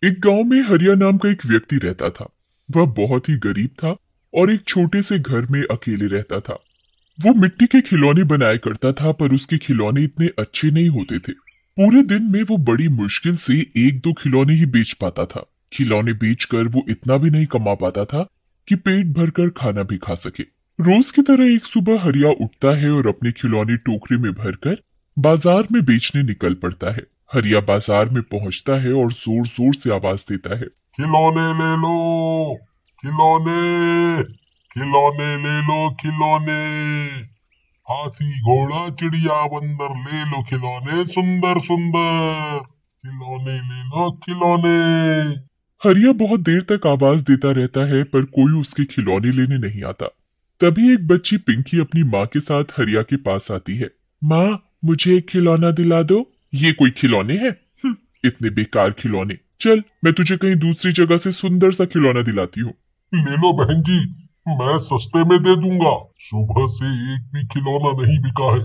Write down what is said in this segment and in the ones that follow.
एक गांव में हरिया नाम का एक व्यक्ति रहता था। वह बहुत ही गरीब था और एक छोटे से घर में अकेले रहता था। वो मिट्टी के खिलौने बनाया करता था, पर उसके खिलौने इतने अच्छे नहीं होते थे। पूरे दिन में वो बड़ी मुश्किल से एक दो खिलौने ही बेच पाता था। खिलौने बेचकर वो इतना भी नहीं कमा पाता था कि पेट भरकर खाना भी खा सके। रोज की तरह एक सुबह हरिया उठता है और अपने खिलौने टोकरी में भरकर बाजार में बेचने निकल पड़ता है। हरिया बाजार में पहुंचता है और जोर जोर से आवाज देता है, खिलौने ले लो, खिलौने, खिलौने ले लो, खिलौने, हाथी घोड़ा चिड़िया बंदर ले लो खिलौने सुंदर सुंदर, खिलौने ले लो खिलौने। हरिया बहुत देर तक आवाज देता रहता है, पर कोई उसके खिलौने लेने नहीं आता। तभी एक बच्ची पिंकी अपनी माँ के साथ हरिया के पास आती है। माँ, मुझे एक खिलौना दिला दो। ये कोई खिलौने हैं? इतने बेकार खिलौने। चल, मैं तुझे कहीं दूसरी जगह से सुंदर सा खिलौना दिलाती हूँ। ले लो बहन जी, मैं सस्ते में दे दूंगा। सुबह से एक भी खिलौना नहीं बिका है,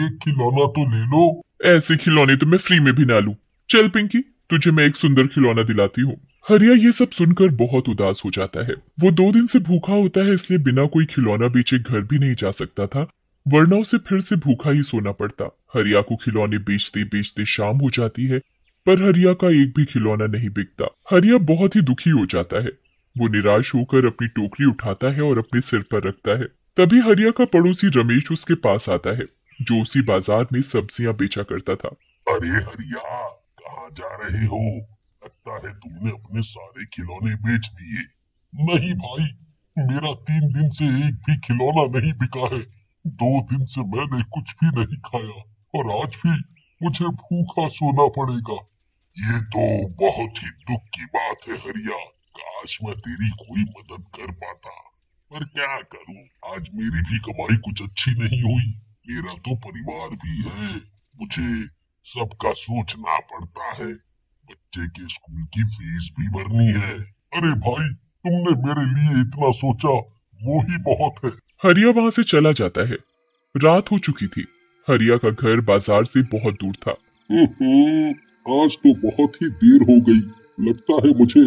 एक खिलौना तो ले लो। ऐसे खिलौने तो मैं फ्री में भी ना लूं। चल पिंकी, तुझे मैं एक सुंदर खिलौना दिलाती हूँ। हरिया ये सब सुनकर बहुत उदास हो जाता है। वो 2 दिन से भूखा होता है, इसलिए बिना कोई खिलौना बेचे घर भी नहीं जा सकता था, वरना उसे फिर से भूखा ही सोना पड़ता। हरिया को खिलौने बेचते बेचते शाम हो जाती है, पर हरिया का एक भी खिलौना नहीं बिकता। हरिया बहुत ही दुखी हो जाता है। वो निराश होकर अपनी टोकरी उठाता है और अपने सिर पर रखता है। तभी हरिया का पड़ोसी रमेश उसके पास आता है, जो उसी बाजार में सब्जियां बेचा करता था। अरे हरिया, कहाँ जा रहे हो? लगता है तुमने अपने सारे खिलौने बेच दिए। नहीं भाई, मेरा 3 दिन से एक भी खिलौना नहीं बिका है। 2 दिन से मैंने कुछ भी नहीं खाया और आज भी मुझे भूखा सोना पड़ेगा। ये तो बहुत ही दुख की बात है हरिया। काश मैं तेरी कोई मदद कर पाता, पर क्या करूं, आज मेरी भी कमाई कुछ अच्छी नहीं हुई। मेरा तो परिवार भी है, मुझे सबका सोचना पड़ता है। बच्चे के स्कूल की फीस भी भरनी है। अरे भाई, तुमने मेरे लिए इतना सोचा, वो ही बहुत है। हरिया वहां से चला जाता है। रात हो चुकी थी। हरिया का घर बाजार से बहुत दूर था। आज तो बहुत ही देर हो गई। लगता है मुझे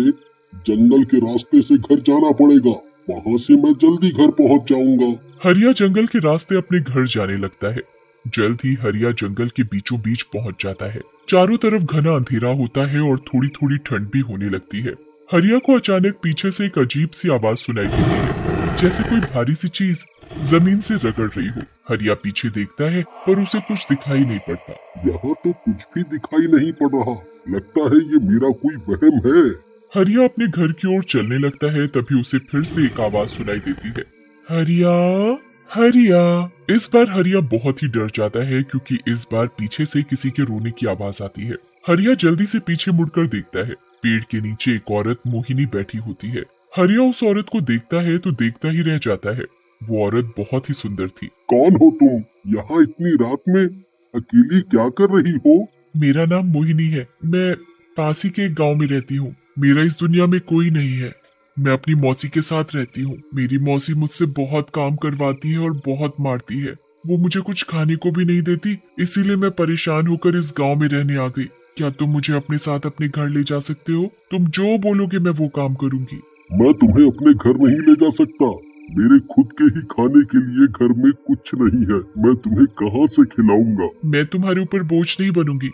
जंगल के रास्ते से घर जाना पड़ेगा। वहाँ से मैं जल्दी घर पहुँच जाऊंगा। हरिया जंगल के रास्ते अपने घर जाने लगता है। जल्द ही हरिया जंगल के बीचों बीच पहुंच जाता है। चारों तरफ घना अंधेरा होता है और थोड़ी थोड़ी ठंड भी होने लगती है। हरिया को अचानक पीछे से एक अजीब सी आवाज सुनाई देती है, जैसे कोई भारी सी चीज जमीन से रगड़ रही हो। हरिया पीछे देखता है, पर उसे कुछ दिखाई नहीं पड़ता। यहाँ तो कुछ भी दिखाई नहीं पड़ रहा। लगता है ये मेरा कोई वहम है। हरिया अपने घर की ओर चलने लगता है, तभी उसे फिर से एक आवाज सुनाई देती है, हरिया, हरिया। इस बार हरिया बहुत ही डर जाता है, क्योंकि इस बार पीछे से किसी के रोने की आवाज आती है। हरिया जल्दी से पीछे मुड़कर देखता है। पेड़ के नीचे एक औरत मोहिनी बैठी होती है। हरिया उस औरत को देखता है तो देखता ही रह जाता है। वो औरत बहुत ही सुंदर थी। कौन हो तुम? यहाँ इतनी रात में अकेली क्या कर रही हो? मेरा नाम मोहिनी है। मैं पास ही के एक गांव में रहती हूँ। मेरा इस दुनिया में कोई नहीं है। मैं अपनी मौसी के साथ रहती हूँ। मेरी मौसी मुझसे बहुत काम करवाती है और बहुत मारती है। वो मुझे कुछ खाने को भी नहीं देती, इसीलिए मैं परेशान होकर इस गांव में रहने आ गई। क्या तुम मुझे अपने साथ अपने घर ले जा सकते हो? तुम जो बोलोगे मैं वो काम करूंगी। मैं तुम्हें अपने घर नहीं ले जा सकता। मेरे खुद के ही खाने के लिए घर में कुछ नहीं है। मैं तुम्हें कहाँ से खिलाऊंगा? मैं तुम्हारे ऊपर बोझ नहीं बनूंगी।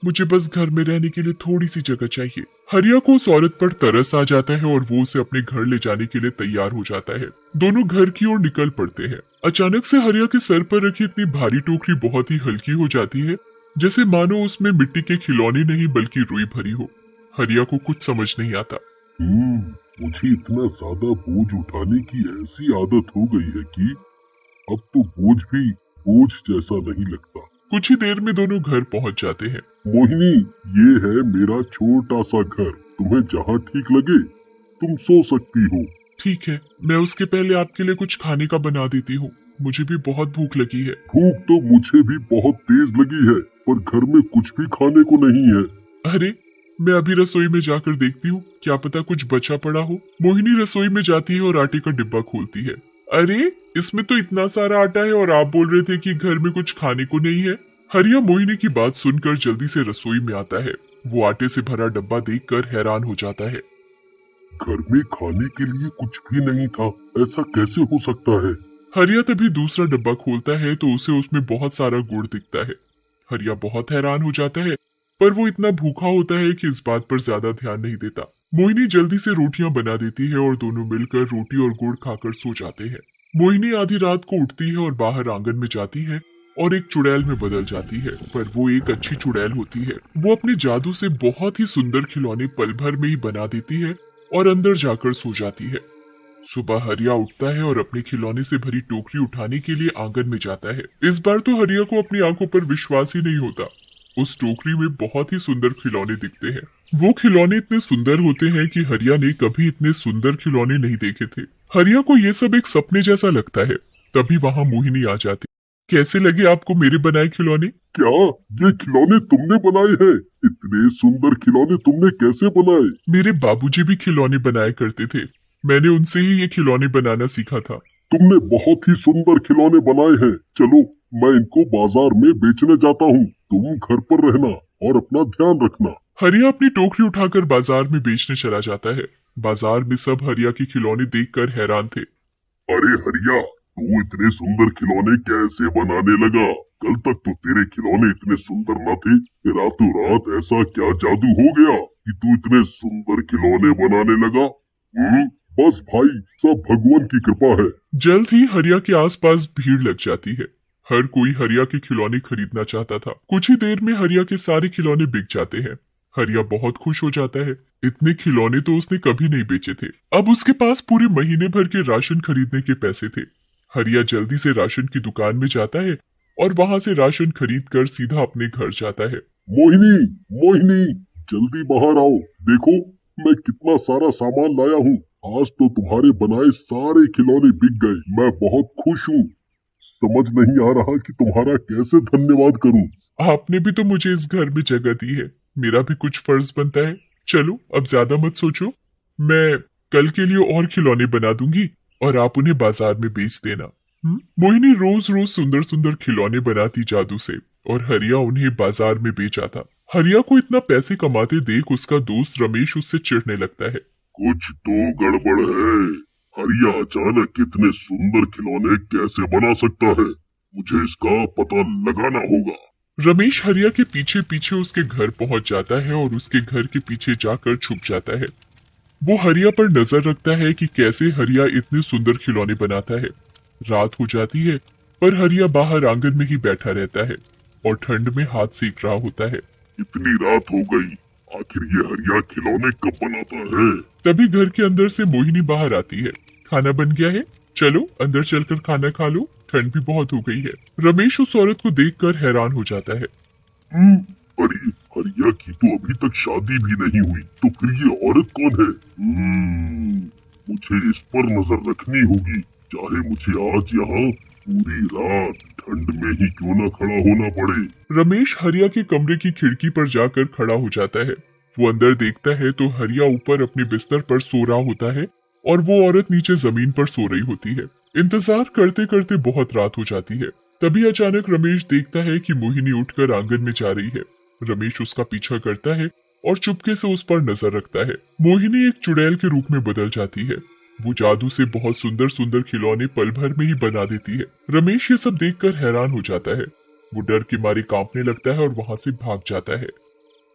मुझे बस घर में रहने के लिए थोड़ी सी जगह चाहिए। हरिया को उस औरत पर तरस आ जाता है और वो उसे अपने घर ले जाने के लिए तैयार हो जाता है। दोनों घर की ओर निकल पड़ते हैं। अचानक से हरिया के सर पर रखी इतनी भारी टोकरी बहुत ही हल्की हो जाती है, जैसे मानो उसमें मिट्टी के खिलौने नहीं बल्कि रुई भरी हो। हरिया को कुछ समझ नहीं आता। मुझे इतना ज्यादा बोझ उठाने की ऐसी आदत हो गई है कि अब तो बोझ भी बोझ जैसा नहीं लगता। कुछ ही देर में दोनों घर पहुंच जाते हैं। मोहिनी, ये है मेरा छोटा सा घर। तुम्हें जहाँ ठीक लगे तुम सो सकती हो। ठीक है, मैं उसके पहले आपके लिए कुछ खाने का बना देती हूँ। मुझे भी बहुत भूख लगी है। भूख तो मुझे भी बहुत तेज लगी है, पर घर में कुछ भी खाने को नहीं है। अरे, मैं अभी रसोई में जाकर देखती हूँ, क्या पता कुछ बचा पड़ा हो। मोहिनी रसोई में जाती है और आटे का डिब्बा खोलती है। अरे, इसमें तो इतना सारा आटा है और आप बोल रहे थे कि घर में कुछ खाने को नहीं है। हरिया मोहिनी की बात सुनकर जल्दी से रसोई में आता है। वो आटे से भरा डब्बा देखकर हैरान हो जाता है। घर में खाने के लिए कुछ भी नहीं था, ऐसा कैसे हो सकता है? हरिया तभी दूसरा डब्बा खोलता है तो उसे उसमें बहुत सारा गुड़ दिखता है। हरिया बहुत हैरान हो जाता है, पर वो इतना भूखा होता है कि इस बात पर ज्यादा ध्यान नहीं देता। मोहिनी जल्दी से रोटियां बना देती है और दोनों मिलकर रोटी और गुड़ खाकर सो जाते हैं। मोहिनी आधी रात को उठती है और बाहर आंगन में जाती है और एक चुड़ैल में बदल जाती है, पर वो एक अच्छी चुड़ैल होती है। वो अपने जादू से बहुत ही सुंदर खिलौने पल भर में ही बना देती है और अंदर जाकर सो जाती है। सुबह हरिया उठता है और अपने खिलौने से भरी टोकरी उठाने के लिए आंगन में जाता है। इस बार तो हरिया को अपनी आंखों पर विश्वास ही नहीं होता। उस टोकरी में बहुत ही सुंदर खिलौने दिखते हैं। वो खिलौने इतने सुंदर होते हैं कि हरिया ने कभी इतने सुंदर खिलौने नहीं देखे थे। हरिया को ये सब एक सपने जैसा लगता है। तभी वहाँ मोहिनी आ जाती। कैसे लगे आपको मेरे बनाए खिलौने? क्या ये खिलौने तुमने बनाए हैं? इतने सुंदर खिलौने तुमने कैसे बनाए? मेरे बाबूजी भी खिलौने बनाया करते थे, मैंने उनसे ही ये खिलौने बनाना सीखा था। तुमने बहुत ही सुंदर खिलौने बनाए हैं। चलो मैं इनको बाजार में बेचने जाता हूँ, तुम घर पर रहना और अपना ध्यान रखना। हरिया अपनी टोकरी उठाकर बाजार में बेचने चला जाता है। बाजार में सब हरिया के खिलौने देखकर हैरान थे। अरे हरिया, तू इतने सुंदर खिलौने कैसे बनाने लगा? कल तक तो तेरे खिलौने इतने सुंदर न थे, रातों रात ऐसा क्या जादू हो गया कि तू इतने सुंदर खिलौने बनाने लगा? बस भाई, सब भगवान की कृपा है। जल्द ही हरिया के आसपास भीड़ लग जाती है। हर कोई हरिया के खिलौने खरीदना चाहता था। कुछ ही देर में हरिया के सारे खिलौने बिक जाते हैं। हरिया बहुत खुश हो जाता है। इतने खिलौने तो उसने कभी नहीं बेचे थे। अब उसके पास पूरे महीने भर के राशन खरीदने के पैसे थे। हरिया जल्दी से राशन की दुकान में जाता है और वहां से राशन खरीद कर सीधा अपने घर जाता है। मोहिनी, मोहिनी, जल्दी बाहर आओ। देखो मैं कितना सारा सामान लाया हूँ। आज तो तुम्हारे बनाए सारे खिलौने बिक गए। मैं बहुत खुश हूँ। समझ नहीं आ रहा कि तुम्हारा कैसे धन्यवाद करूँ। आपने भी तो मुझे इस घर में जगह दी है, मेरा भी कुछ फर्ज बनता है। चलो अब ज्यादा मत सोचो, मैं कल के लिए और खिलौने बना दूंगी और आप उन्हें बाजार में बेच देना। मोहिनी रोज रोज सुंदर सुंदर खिलौने बनाती जादू से और हरिया उन्हें बाजार में बेच आता। हरिया को इतना पैसे कमाते देख उसका दोस्त रमेश उससे चिढ़ने लगता है। कुछ तो गड़बड़ है। हरिया अचानक इतने सुंदर खिलौने कैसे बना सकता है? मुझे इसका पता लगाना होगा। रमेश हरिया के पीछे पीछे उसके घर पहुंच जाता है और उसके घर के पीछे जाकर छुप जाता है। वो हरिया पर नजर रखता है कि कैसे हरिया इतने सुंदर खिलौने बनाता है। रात हो जाती है पर हरिया बाहर आंगन में ही बैठा रहता है और ठंड में हाथ सेक रहा होता है। इतनी रात हो गई, आखिर ये हरिया खिलौने कब बनाता है? तभी घर के अंदर से मोहिनी बाहर आती है। खाना बन गया है, चलो अंदर चलकर खाना खा लो, ठंड भी बहुत हो गई है। रमेश उस औरत को देखकर हैरान हो जाता है। अरे हरिया की तो अभी तक शादी भी नहीं हुई, तो फिर ये औरत कौन है? मुझे इस पर नजर रखनी होगी, चाहे मुझे आज यहाँ पूरी रात ठंड में ही क्यों न खड़ा होना पड़े। रमेश हरिया के कमरे की खिड़की पर जाकर खड़ा हो जाता है। वो अंदर देखता है तो हरिया ऊपर अपने बिस्तर पर सो रहा होता है और वो औरत नीचे जमीन पर सो रही होती है। इंतजार करते करते बहुत रात हो जाती है। तभी अचानक रमेश देखता है कि मोहिनी उठकर आंगन में जा रही है। रमेश उसका पीछा करता है और चुपके से उस पर नजर रखता है। मोहिनी एक चुड़ैल के रूप में बदल जाती है। वो जादू से बहुत सुंदर सुंदर खिलौने पल भर में ही बना देती है। रमेश ये सब देखकर हैरान हो जाता है। वो डर के मारे कांपने लगता है और वहां से भाग जाता है।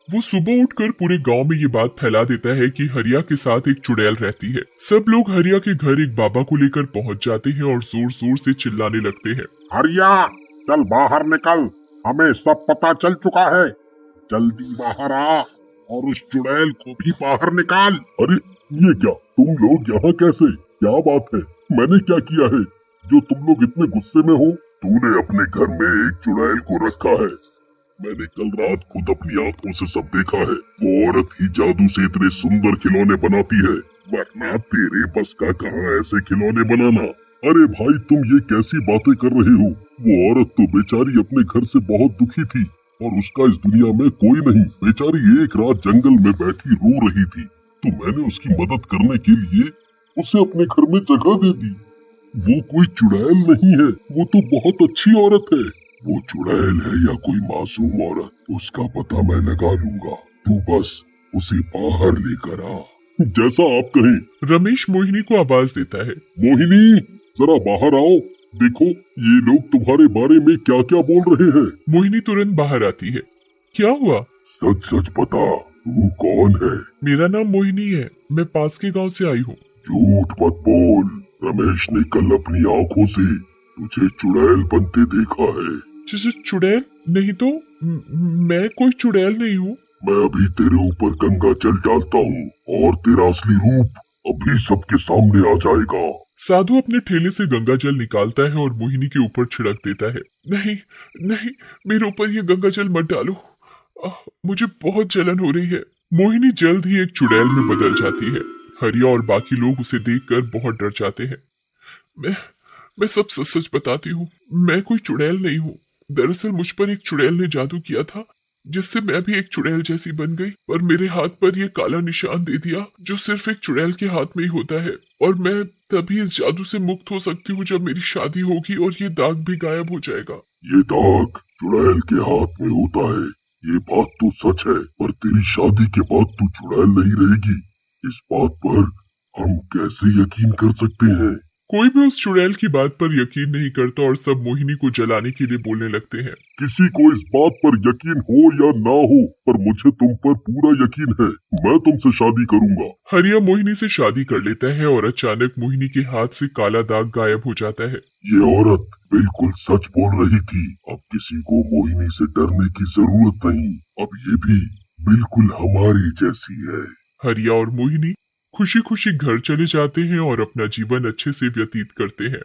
वो सुबह उठकर पूरे गांव में ये बात फैला देता है कि हरिया के साथ एक चुड़ैल रहती है। सब लोग हरिया के घर एक बाबा को लेकर पहुंच जाते हैं और जोर जोर से चिल्लाने लगते हैं। हरिया, चल बाहर निकल, हमें सब पता चल चुका है। जल्दी बाहर आ और उस चुड़ैल को भी बाहर निकाल। अरे ये क्या, तुम लोग यहाँ कैसे? क्या बात है? मैंने क्या किया है जो तुम लोग इतने गुस्से में हो? तूने अपने घर में एक चुड़ैल को रखा है। मैंने कल रात खुद अपनी आंखों से सब देखा है। वो औरत ही जादू से इतने सुंदर खिलौने बनाती है, वरना तेरे बस का कहाँ ऐसे खिलौने बनाना। अरे भाई, तुम ये कैसी बातें कर रहे हो? वो औरत तो बेचारी अपने घर से बहुत दुखी थी और उसका इस दुनिया में कोई नहीं। बेचारी एक रात जंगल में बैठी रो रही थी, तो मैंने उसकी मदद करने के लिए उसे अपने घर में जगह दे दी। वो कोई चुड़ैल नहीं है, वो तो बहुत अच्छी औरत है। वो चुड़ैल है या कोई मासूम औरत, उसका पता मैं लगा लूंगा। तू बस उसे बाहर लेकर आ, जैसा आप कहें। रमेश मोहिनी को आवाज देता है। मोहिनी, जरा बाहर आओ, देखो ये लोग तुम्हारे बारे में क्या क्या बोल रहे हैं। मोहिनी तुरंत बाहर आती है। क्या हुआ? सच सच बता, तू कौन है? मेरा नाम मोहिनी है, मैं पास के गांव से आई हूँ। झूठ मत बोल, रमेश ने कल अपनी आंखों से तुझे चुड़ैल बनते देखा है। जैसे चुड़ैल? नहीं तो मैं कोई चुड़ैल नहीं हूँ। मैं अभी तेरे ऊपर गंगा जल डालता हूँ और तेरा असली रूप अभी सबके सामने आ जाएगा। साधु अपने ठेले से गंगा जल निकालता है और मोहिनी के ऊपर छिड़क देता है। नहीं नहीं, मेरे ऊपर ये गंगा जल मत डालो, मुझे बहुत जलन हो रही है। मोहिनी जल्द ही एक चुड़ैल में बदल जाती है। हरिया और बाकी लोग उसे देखकर बहुत डर जाते हैं। मैं सब सच सच बताती हूँ, मैं कोई चुड़ैल नहीं हूँ। दरअसल मुझ पर एक चुड़ैल ने जादू किया था, जिससे मैं भी एक चुड़ैल जैसी बन गई, और मेरे हाथ पर ये काला निशान दे दिया जो सिर्फ एक चुड़ैल के हाथ में ही होता है। और मैं तभी इस जादू से मुक्त हो सकती हूँ जब मेरी शादी होगी और ये दाग भी गायब हो जाएगा। ये दाग चुड़ैल के हाथ में होता है, ये बात तो सच है, पर तेरी शादी के बाद तू चुड़ैल नहीं रहेगी। इस बात पर हम कैसे यकीन कर सकते हैं? कोई भी उस चुड़ैल की बात पर यकीन नहीं करता और सब मोहिनी को जलाने के लिए बोलने लगते हैं। किसी को इस बात पर यकीन हो या ना हो, पर मुझे तुम पर पूरा यकीन है। मैं तुमसे शादी करूंगा। हरिया मोहिनी से शादी कर लेता है और अचानक मोहिनी के हाथ से काला दाग गायब हो जाता है। ये औरत बिल्कुल सच बोल रही थी। अब किसी को मोहिनी से डरने की जरूरत नहीं। अब ये भी बिल्कुल हमारी जैसी है। हरिया और मोहिनी खुशी खुशी घर चले जाते हैं और अपना जीवन अच्छे से व्यतीत करते हैं।